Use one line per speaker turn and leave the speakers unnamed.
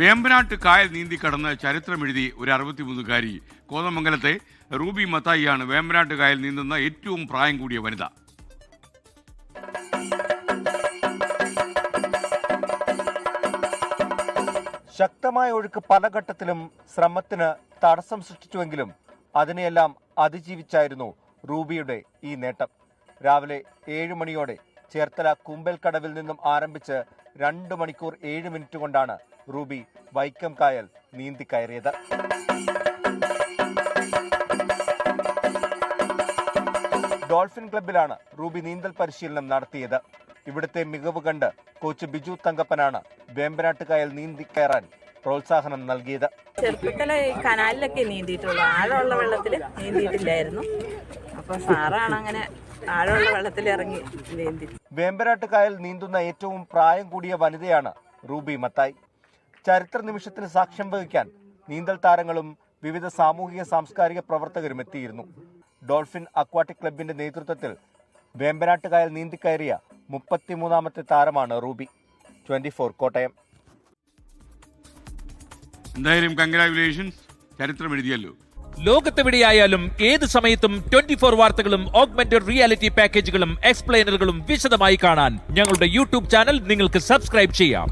വേമ്പനാട്ട് കായൽ നീന്തി കടന്ന് ചരിത്രമെഴുതി ഒരു 63-കാരി. കോതമംഗലത്തെ റൂബി മത്തായിയാണ് വേമ്പനാട്ട് കായൽ നീന്തുന്ന ഏറ്റവും പ്രായം കൂടിയ വനിത.
ശക്തമായ ഒഴുക്ക് പല ഘട്ടത്തിലും ശ്രമത്തിന് തടസ്സം സൃഷ്ടിച്ചുവെങ്കിലും അതിനെയെല്ലാം അതിജീവിച്ചായിരുന്നു റൂബിയുടെ ഈ നേട്ടം. രാവിലെ 7 മണിയോടെ ചേർത്തല കുമ്പൽക്കടവിൽ നിന്നും ആരംഭിച്ച് 2 മണിക്കൂർ 7 മിനിറ്റ് കൊണ്ടാണ് റൂബി വൈക്കം കായൽ നീന്തി കയറിയത്. ഡോൾഫിൻ ക്ലബിലാണ് റൂബി നീന്തൽ പരിശീലനം നടത്തിയത്. ഇവിടുത്തെ മികവ് കണ്ട് കോച്ച് ബിജു തങ്കപ്പനാണ് വേമ്പനാട്ട് കായൽ നീന്തി കയറാൻ പ്രോത്സാഹനം നൽകിയത്.
ചെറുപ്പത്തിലെ കനാലിലൊക്കെ നീന്തിയിട്ടുള്ളൂ, ആഴമുള്ള വെള്ളത്തിൽ നീന്തിയിട്ടില്ലായിരുന്നു. അപ്പൊ സാറാണ് അങ്ങനെ ആഴമുള്ള വെള്ളത്തിൽ ഇറങ്ങി നീന്തി.
വേമ്പനാട്ട് കായൽ നീന്തുന്ന ഏറ്റവും പ്രായം കൂടിയ വനിതയാണ് റൂബി മത്തായി. ചരിത്ര നിമിഷത്തിന് സാക്ഷ്യം വഹിക്കാൻ നീന്തൽ താരങ്ങളും വിവിധ സാമൂഹിക സാംസ്കാരിക പ്രവർത്തകരും എത്തിയിരുന്നു. ഡോൾഫിൻ അക്വാട്ടിക് ക്ലബിന്റെ നേതൃത്വത്തിൽ വേമ്പനാട്ട് കായൽ നീന്തിക്കയറിയ 33ാമത്തെ താരമാണ് റൂബി. 24 കോട്ടയം.
എന്തായാലും കൺഗ്രാജുലേഷൻസ്, ചരിത്രം എഴുതിയല്ലോ.
ലോകത്തെവിടെയായാലും ഏത് സമയത്തും 24 വാർത്തകളും ഓഗ്മെന്റഡ് റിയാലിറ്റി പാക്കേജുകളും എക്സ്പ്ലെയിനറുകളും വിശദമായി കാണാൻ ഞങ്ങളുടെ യൂട്യൂബ് ചാനൽ നിങ്ങൾക്ക് സബ്സ്ക്രൈബ് ചെയ്യാം.